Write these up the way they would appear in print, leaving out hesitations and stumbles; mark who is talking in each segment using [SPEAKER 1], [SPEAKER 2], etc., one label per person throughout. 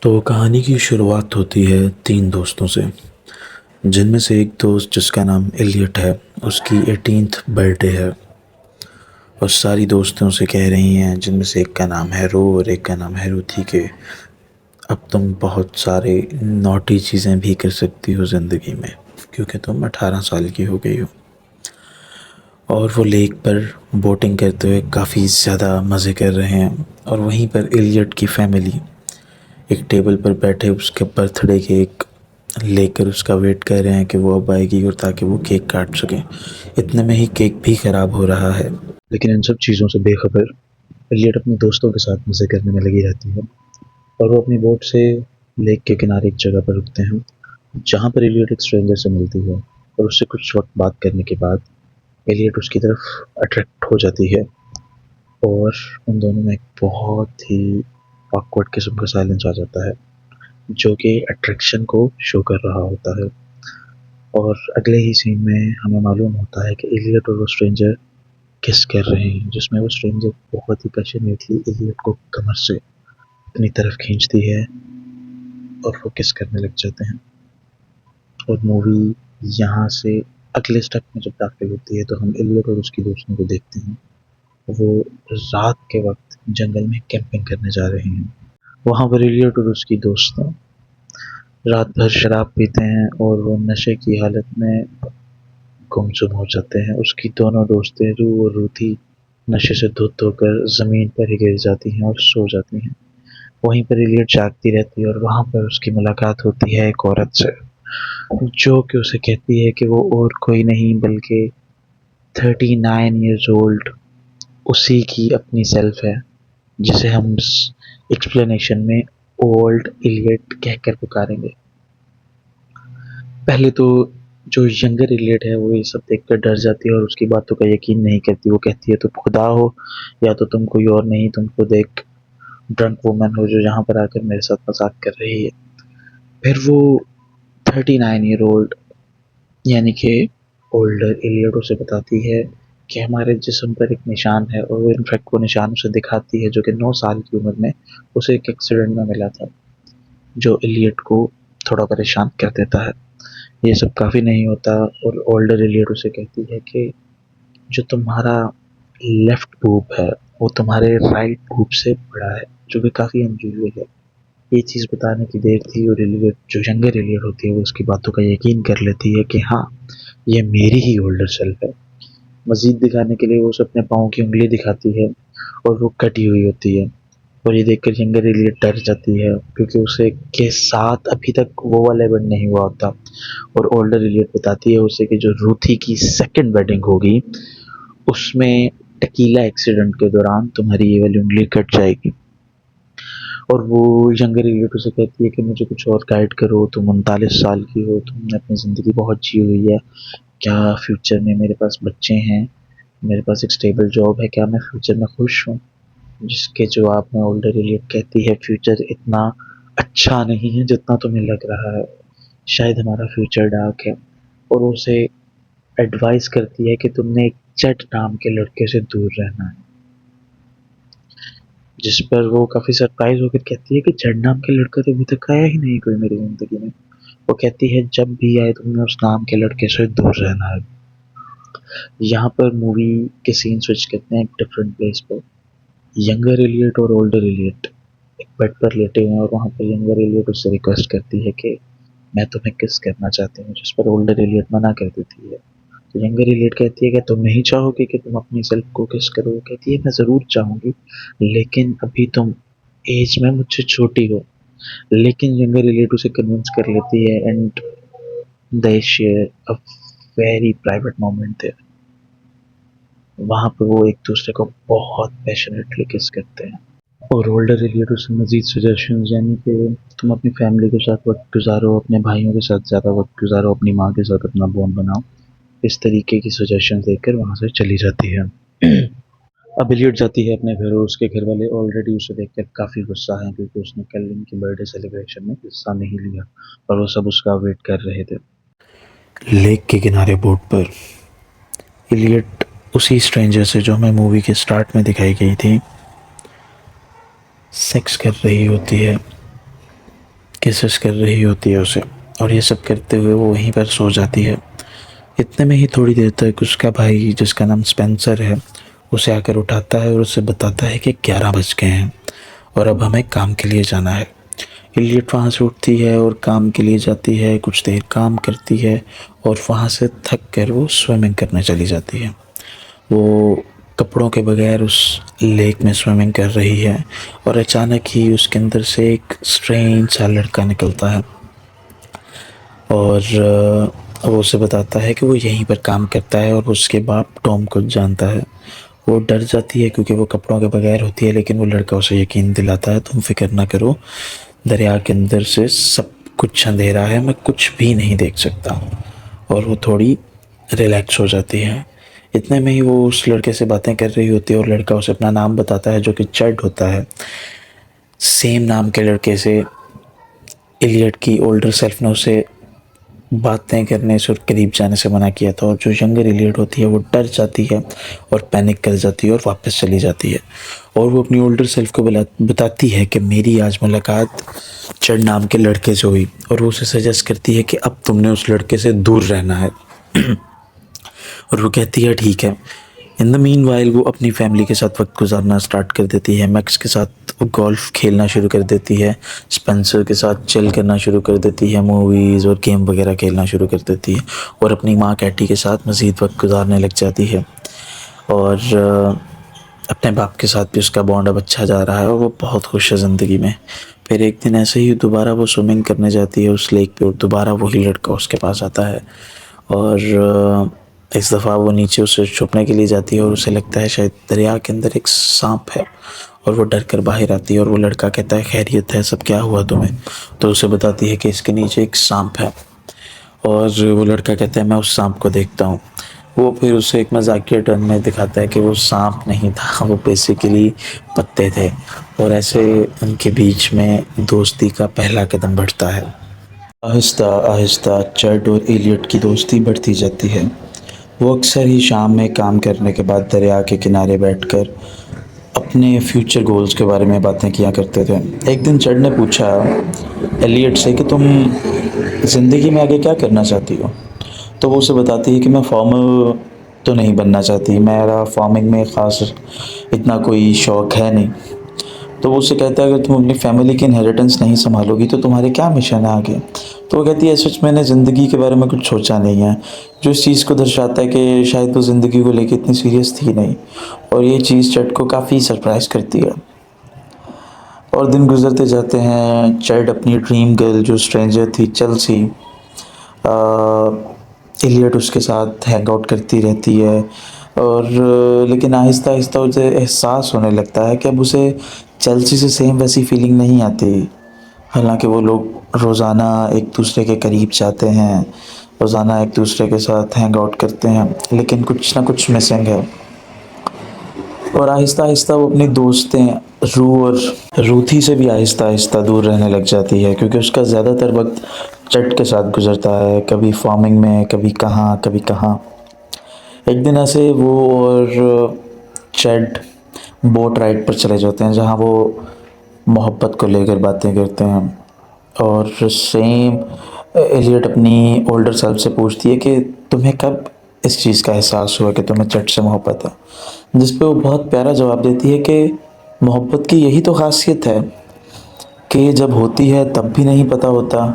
[SPEAKER 1] तो कहानी की शुरुआत होती है तीन दोस्तों से, जिनमें से एक दोस्त जिसका नाम एलियट है, उसकी 18th बर्थडे है। और सारी दोस्तों से कह रही हैं, जिनमें से एक का नाम है रो और एक का नाम है रुथी, के अब तुम बहुत सारे नॉटी चीज़ें भी कर सकती हो ज़िंदगी में, क्योंकि तुम 18 साल की हो गई हो। और वो लेक पर बोटिंग करते हुए काफ़ी ज़्यादा मज़े कर रहे हैं। और वहीं पर एलियट की फैमिली एक टेबल पर बैठे उसके बर्थडे केक लेकर उसका वेट कर रहे हैं कि वो अब आएगी और ताकि वो केक काट सकें। इतने में ही केक भी ख़राब हो रहा है। लेकिन इन सब चीज़ों से बेखबर एलियट अपने दोस्तों के साथ मज़े करने में लगी रहती है। और वो अपनी बोट से लेक के किनारे एक जगह पर रुकते हैं, जहाँ पर एलियट एक स्ट्रेंजर से मिलती है। और उससे कुछ वक्त बात करने के बाद एलियट उसकी तरफ अट्रैक्ट हो जाती है। और उन दोनों में एक बहुत ही ऑकवर्ड किस्म का साइलेंस आ जाता है, जो कि अट्रैक्शन को शो कर रहा होता है। और अगले ही सीन में हमें मालूम होता है कि एलियट और वो स्ट्रेंजर किस कर रहे हैं, जिसमें वो स्ट्रेंजर बहुत ही पैशनेटली एलियट को कमर से अपनी तरफ खींचती है और वो किस करने लग जाते हैं। और मूवी यहाँ से अगले स्टेप में जब दाखिल होती है तो हम एलियट और उसकी दोस्तों को देखते हैं। वो रात के वक्त जंगल में कैंपिंग करने जा रहे हैं। वहाँ पर एलियट और उसकी दोस्त रात भर शराब पीते हैं और वो नशे की हालत में गुमसुम हो जाते हैं। उसकी दोनों दोस्तें रू और रूथी नशे से धुत होकर ज़मीन पर ही गिर जाती हैं और सो जाती हैं। वहीं पर एलियट जागती रहती है और वहाँ पर उसकी मुलाकात होती है एक औरत से, जो कि उसे कहती है कि वो और कोई नहीं बल्कि 39 ईयर्स ओल्ड उसी की अपनी सेल्फ है, जिसे हम एक्सप्लेनेशन में ओल्ड एलियट कहकर पुकारेंगे। पहले तो जो यंगर एलियट है वो ये सब देखकर डर जाती है और उसकी बातों का यकीन नहीं करती। वो कहती है तुम खुदा हो या तो तुम कोई और नहीं, तुम खुद एक ड्रंक वुमन हो जो यहाँ पर आकर मेरे साथ मजाक कर रही है। फिर वो 39 ईयर ओल्ड यानी कि ओल्डर एलियट उसे बताती है कि हमारे जिस्म पर एक निशान है, और वो इनफैक्ट वो निशान उसे दिखाती है जो कि 9 साल की उम्र में उसे एक एक्सीडेंट में मिला था, जो एलियट को थोड़ा परेशान कर देता है। ये सब काफ़ी नहीं होता और ओल्डर एलियट उसे कहती है कि जो तुम्हारा लेफ्ट बूब है वो तुम्हारे राइट बूब से बड़ा है, जो कि काफ़ी अनयूजुअल है। ये चीज़ बताने की देर थी और एलियट जो यंगर एलियट होती है वो उसकी बातों का यकीन कर लेती है कि हाँ, ये मेरी ही ओल्डर सेल्फ है। मज़ीद दिखाने के लिए वो उसे अपने पाँव की उँगली दिखाती है और वो कटी हुई होती है। और ये देखकर यंगर एलियट डर जाती है, क्योंकि उसे के साथ अभी तक वो वाला इवेंट नहीं हुआ होता। और ओल्डर एलियट बताती है उसे कि जो रूथी की सेकंड वेडिंग होगी उसमें टकीला एक्सीडेंट के दौरान तुम्हारी ये वाली उंगली कट जाएगी। और वो यंगर एलियट उसे कहती है कि मुझे कुछ और गाइड करो, तुम 39 साल की हो, तुमने अपनी ज़िंदगी बहुत जी हुई है, क्या फ्यूचर में मेरे पास बच्चे हैं, मेरे पास एक स्टेबल जॉब है, क्या मैं फ्यूचर में खुश हूँ? जिसके जवाब में ओल्डर एलियट कहती है फ्यूचर इतना अच्छा नहीं है जितना तुम्हें लग रहा है, शायद हमारा फ्यूचर डार्क है। और उसे एडवाइस करती है कि तुमने एक चट नाम के लड़के से दूर रहना है। जिस पर वो काफ़ी सरप्राइज होकर कहती है कि चट नाम के लड़का तो अभी तक आया ही नहीं कोई मेरी ज़िंदगी में। वो कहती है जब भी आए तुमने उस नाम के लड़के से दूर रहना है। यहाँ पर मूवी के सीन स्विच करते हैं एक डिफरेंट प्लेस पर। यंगर एलियट और ओल्डर एलियट एक बेड पर लेटे हुए हैं और वहाँ पर यंगर एलियट उससे रिक्वेस्ट करती है कि मैं तुम्हें किस करना चाहती हूँ, जिस पर ओल्डर एलियट मना कर देती है। तो यंगर एलियट कहती है कि तुम नहीं चाहोगे कि तुम अपनी सेल्फ को किस करो? वो कहती है मैं ज़रूर चाहूँगी, लेकिन अभी तुम एज में मुझसे छोटी हो। लेकिन यंगर एलियट उसे कन्विंस कर लेती है and they share a very private moment there. वहाँ पे वो एक दूसरे को बहुत पैशनेटली किस करते हैं। और ओल्डर एलियट उसे मज़ीद सजेशंस, यानी कि तुम अपनी फैमिली के साथ वक्त गुजारो, अपने भाइयों के साथ ज़्यादा वक्त गुजारो, अपनी माँ के साथ अपना बॉन्ड बनाओ, इस तरीके की सजेशन देकर वहाँ से चली जाती है। अब एलियट जाती है अपने घर और उसके घर वाले ऑलरेडी उसे देखकर काफ़ी गुस्सा है, क्योंकि उसने कल इनकी बर्थडे सेलिब्रेशन में हिस्सा नहीं लिया और वो सब उसका वेट कर रहे थे। लेक के किनारे बोट पर एलियट उसी स्ट्रेंजर से जो हमें मूवी के स्टार्ट में दिखाई गई थी सेक्स कर रही होती है। किसेस कर रही होती है उसे, और ये सब करते हुए वो वहीं पर सो जाती है। इतने में ही थोड़ी देर तक उसका भाई, जिसका नाम स्पेंसर है, उसे आकर उठाता है और उसे बताता है कि 11 बज गए हैं और अब हमें काम के लिए जाना है। इलियट वहाँ से उठती है और काम के लिए जाती है, कुछ देर काम करती है और वहाँ से थक कर वो स्विमिंग करने चली जाती है। वो कपड़ों के बगैर उस लेक में स्विमिंग कर रही है और अचानक ही उसके अंदर से एक स्ट्रेंज सा लड़का निकलता है और वो उसे बताता है कि वो यहीं पर काम करता है और उसके बाप टॉम को जानता है। वो डर जाती है क्योंकि वो कपड़ों के बगैर होती है, लेकिन वो लड़का उसे यकीन दिलाता है, तुम फिक्र ना करो, दरिया के अंदर से सब कुछ अंधेरा है, मैं कुछ भी नहीं देख सकता। और वो थोड़ी रिलैक्स हो जाती है। इतने में ही वो उस लड़के से बातें कर रही होती है और लड़का उसे अपना नाम बताता है जो कि चड होता है। सेम नाम के लड़के से इलियट की ओल्डर सेल्फ ने उसे बातें करने से और करीब जाने से मना किया था, और जो यंगर इलियट होती है वो डर जाती है और पैनिक कर जाती है और वापस चली जाती है। और वो अपनी ओल्डर सेल्फ को बताती है कि मेरी आज मुलाकात चड नाम के लड़के से हुई, और वो उसे सजेस्ट करती है कि अब तुमने उस लड़के से दूर रहना है। और वो कहती है ठीक है। इन द मीन वाइल वो अपनी फैमिली के साथ वक्त गुजारना स्टार्ट कर देती है। मैक्स के साथ वो गोल्फ खेलना शुरू कर देती है, स्पेंसर के साथ चिल करना शुरू कर देती है, मूवीज़ और गेम वगैरह खेलना शुरू कर देती है, और अपनी माँ कैटी के साथ मज़ीद वक्त गुजारने लग जाती है। और अपने बाप के साथ भी उसका बॉन्ड अब अच्छा जा रहा है और वो बहुत खुश है ज़िंदगी में। फिर एक दिन ऐसे ही दोबारा वो स्विमिंग करने जाती है उस लेक पे, और दोबारा वही लड़का उसके पास आता है, और इस दफ़ा वो नीचे उसे छुपने के लिए जाती है और उसे लगता है शायद दरिया के अंदर एक सांप है, और वो डर कर बाहर आती है। और वो लड़का कहता है खैरियत है, सब क्या हुआ तुम्हें? तो उसे बताती है कि इसके नीचे एक सांप है, और वो लड़का कहता है मैं उस सांप को देखता हूँ। वो फिर उसे एक मजाकिया टर्न में दिखाता है कि वो सांप नहीं था, वो बेसिकली पत्ते थे, और ऐसे उनके बीच में दोस्ती का पहला कदम बढ़ता है। आहिस्ता आहिस्ता चड और एलियट की दोस्ती बढ़ती जाती है। वो अक्सर ही शाम में काम करने के बाद दरिया के किनारे बैठकर अपने फ्यूचर गोल्स के बारे में बातें किया करते थे। एक दिन चड ने पूछा एलियट से कि तुम ज़िंदगी में आगे क्या करना चाहती हो? तो वो उसे बताती है कि मैं फार्मर तो नहीं बनना चाहती, मेरा फार्मिंग में ख़ास इतना कोई शौक़ है नहीं। तो वो उससे कहता है अगर तुम अपनी फैमिली की इनहेरिटेंस नहीं संभालोगी तो तुम्हारे क्या मिशन है आगे? तो वो कहती है सच मैंने ज़िंदगी के बारे में कुछ सोचा नहीं है, जो इस चीज़ को दर्शाता है कि शायद वो ज़िंदगी को लेकर इतनी सीरियस थी नहीं, और ये चीज़ चड को काफ़ी सरप्राइज़ करती है। और दिन गुजरते जाते हैं। चड अपनी ड्रीम गर्ल जो स्ट्रेंजर थी चेल्सी, इलियट उसके साथ हैंग आउट करती रहती है, और लेकिन आहिस्ता आहिस्ता उसे एहसास होने लगता है कि अब उसे चेल्सी से सेम वैसी फीलिंग नहीं आती। हालांकि वो लोग रोज़ाना एक दूसरे के करीब जाते हैं, रोज़ाना एक दूसरे के साथ हैंग आउट करते हैं, लेकिन कुछ ना कुछ मिसिंग है। और आहिस्ता आहिस्ता वो अपनी दोस्तें रू और रूथी से भी आहिस्ता आहिस्ता दूर रहने लग जाती है, क्योंकि उसका ज़्यादातर वक्त चट के साथ गुजरता है, कभी फार्मिंग में, कभी कहाँ कभी कहाँ। एक दिन ऐसे वो और चड बोट राइड पर चले जाते हैं जहाँ वो मोहब्बत को लेकर बातें करते हैं, और सेम एलियट अपनी ओल्डर सेल्फ से पूछती है कि तुम्हें कब इस चीज़ का एहसास हुआ कि तुम्हें चट से मोहब्बत है, जिस पे वो बहुत प्यारा जवाब देती है कि मोहब्बत की यही तो खासियत है कि जब होती है तब भी नहीं पता होता,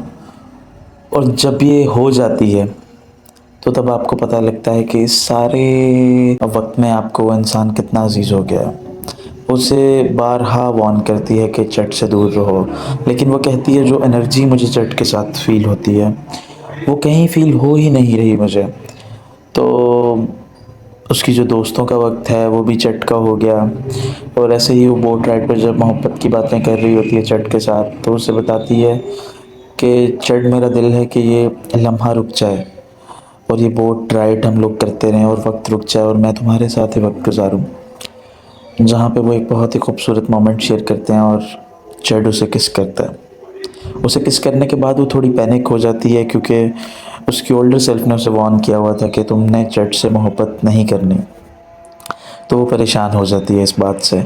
[SPEAKER 1] और जब ये हो जाती है तो तब आपको पता लगता है कि इस सारे वक्त में आपको वो इंसान कितना अजीज़ हो गया है। उसे बारहा वार्न करती है कि चट से दूर रहो, लेकिन वो कहती है जो एनर्जी मुझे चट के साथ फील होती है वो कहीं फील हो ही नहीं रही मुझे। तो उसकी जो दोस्तों का वक्त है वो भी चट का हो गया, और ऐसे ही वो बोट राइड पर जब मोहब्बत की बातें कर रही होती है चट के साथ, तो उसे बताती है कि चट मेरा दिल है कि ये लम्हा रुक जाए और ये बोट राइड हम लोग करते रहें और वक्त रुक जाए और मैं तुम्हारे साथ ही वक्त गुजारूँ। जहाँ पे वो एक बहुत ही खूबसूरत मोमेंट शेयर करते हैं और चड उसे किस करता है। उसे किस करने के बाद वो थोड़ी पैनिक हो जाती है, क्योंकि उसकी ओल्डर सेल्फ ने उसे वार्न किया हुआ था कि तुमने चड से मोहब्बत नहीं करनी। तो वो परेशान हो जाती है इस बात से।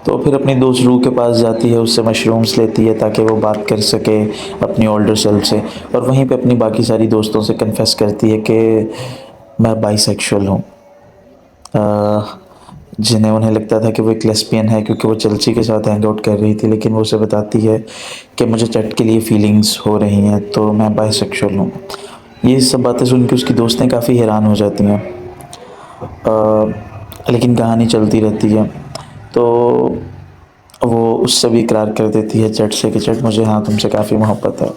[SPEAKER 1] तो फिर अपनी दोस्त रूह के पास जाती है, उससे मशरूम्स लेती है ताकि वो बात कर सके अपनी ओल्डर सेल्फ से, और वहीं पे अपनी बाकी सारी दोस्तों से कन्फेस करती है कि मैं बाइसेक्सुअल हूँ। जिन्हें उन्हें लगता था कि वो एक लेस्बियन है क्योंकि वो चेल्सी के साथ हैंग आउट कर रही थी, लेकिन वो उसे बताती है कि मुझे चट के लिए फीलिंग्स हो रही हैं, तो मैं बाइसेक्सुअल हूँ। ये सब बातें सुन के उसकी दोस्तें काफ़ी हैरान हो जाती हैं। लेकिन कहानी चलती रहती है, तो वो उससे भी इकरार कर देती है चट से कि चट मुझे हाँ तुमसे काफ़ी मोहब्बत है।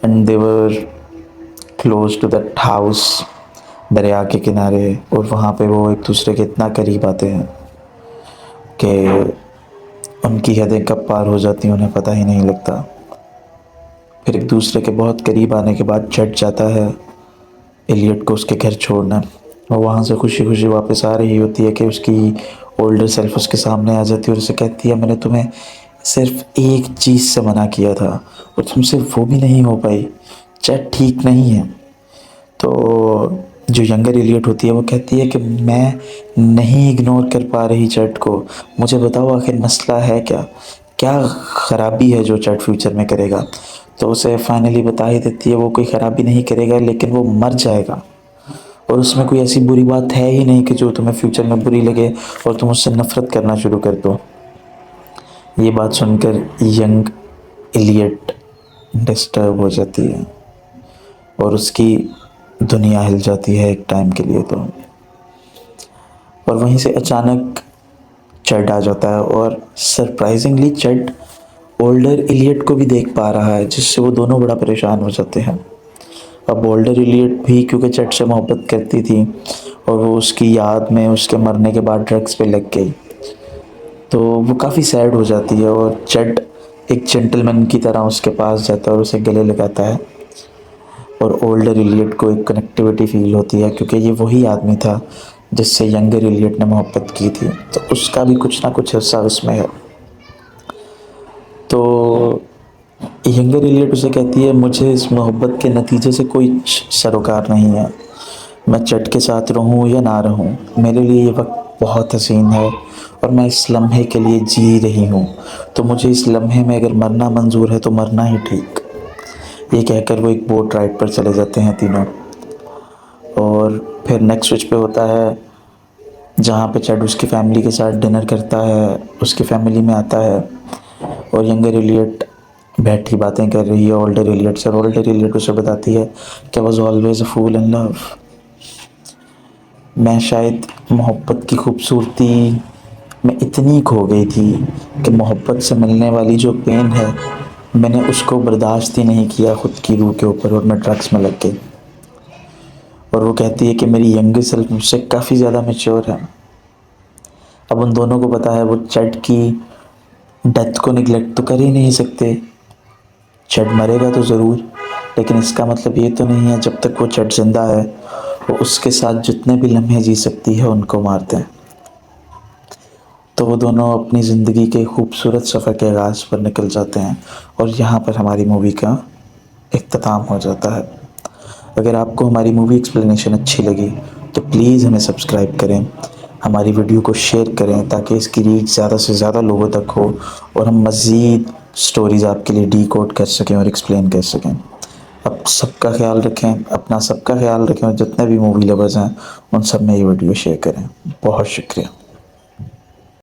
[SPEAKER 1] And they were close to that house, दरिया के किनारे, और वहाँ पे वो एक दूसरे के इतना करीब आते हैं कि उनकी हदें कब पार हो जाती हैं उन्हें पता ही नहीं लगता। फिर एक दूसरे के बहुत करीब आने के बाद चट जाता है एलियट को उसके घर छोड़ना, और वहाँ से खुशी खुशी वापस आ रही होती है कि उसकी ओल्डर सेल्फ उसके सामने आ जाती है और उसे कहती है मैंने तुम्हें सिर्फ एक चीज़ से मना किया था और तुमसे वो भी नहीं हो पाई, चट ठीक नहीं है। तो जो यंगर एलियट होती है वो कहती है कि मैं नहीं इग्नोर कर पा रही चट को, मुझे बताओ आखिर मसला है क्या, क्या ख़राबी है जो चट फ्यूचर में करेगा। तो उसे फाइनली बता ही देती है वो कोई ख़राबी नहीं करेगा, लेकिन वो मर जाएगा, और उसमें कोई ऐसी बुरी बात है ही नहीं कि जो तुम्हें फ्यूचर में बुरी लगे और तुम उससे नफ़रत करना शुरू कर दो। ये बात सुनकर यंग एलियट डिस्टर्ब हो जाती है और उसकी दुनिया हिल जाती है एक टाइम के लिए। तो और वहीं से अचानक चड आ जाता है, और सरप्राइजिंगली चड ओल्डर एलियट को भी देख पा रहा है, जिससे वो दोनों बड़ा परेशान हो जाते हैं। अब ओल्डर एलियट भी क्योंकि चड से मोहब्बत करती थी और वो उसकी याद में उसके मरने के बाद ड्रग्स पे लग गई, तो वो काफ़ी सैड हो जाती है, और चड एक जेंटलमैन की तरह उसके पास जाता है और उसे गले लगाता है, और ओल्डर एलियट को एक कनेक्टिविटी फील होती है क्योंकि ये वही आदमी था जिससे यंगर एलियट ने मोहब्बत की थी, तो उसका भी कुछ ना कुछ हिस्सा उसमें है। तो यंगर एलियट उसे कहती है मुझे इस मोहब्बत के नतीजे से कोई सरोकार नहीं है, मैं चट के साथ रहूं या ना रहूं, मेरे लिए ये वक्त बहुत हसीन है और मैं इस लम्हे के लिए जी रही हूँ, तो मुझे इस लम्हे में अगर मरना मंजूर है तो मरना ही ठीक। ये कहकर वो एक बोट राइड पर चले जाते हैं तीनों, और फिर नेक्स्ट स्विच पे होता है जहाँ पे चड उसकी फैमिली के साथ डिनर करता है, उसकी फैमिली में आता है, और यंगर एलियट बैठी बातें कर रही है ओल्डर एलियट से, और ओल्डर एलियट उसे बताती है कि was always a fool in love, मैं शायद मोहब्बत की खूबसूरती में इतनी खो गई थी कि मोहब्बत से मिलने वाली जो पेन है मैंने उसको बर्दाश्त ही नहीं किया खुद की रूह के ऊपर, और मैं ड्रग्स में लग गई। और वो कहती है कि मेरी यंगर सेल्फ मुझसे काफ़ी ज़्यादा मैच्योर है। अब उन दोनों को पता है वो चड की डेथ को निगलेक्ट तो कर ही नहीं सकते, चड मरेगा तो ज़रूर, लेकिन इसका मतलब ये तो नहीं है जब तक वो चड जिंदा है वो उसके साथ जितने भी लम्हे जी सकती है उनको मारते हैं। तो वो दोनों अपनी ज़िंदगी के खूबसूरत सफ़र के आगाज़ पर निकल जाते हैं, और यहाँ पर हमारी मूवी का इख्तिताम हो जाता है। अगर आपको हमारी मूवी एक्सप्लेनेशन अच्छी लगी तो प्लीज़ हमें सब्सक्राइब करें, हमारी वीडियो को शेयर करें ताकि इसकी रीच ज़्यादा से ज़्यादा लोगों तक हो और हम मज़ीद स्टोरीज़ आपके लिए डीकोड कर सकें और एक्सप्लेन कर सकें। अब सबका ख्याल रखें, अपना सबका ख्याल रखें, और जितने भी मूवी लवर्स हैं उन सब में ये वीडियो शेयर करें। बहुत शुक्रिया।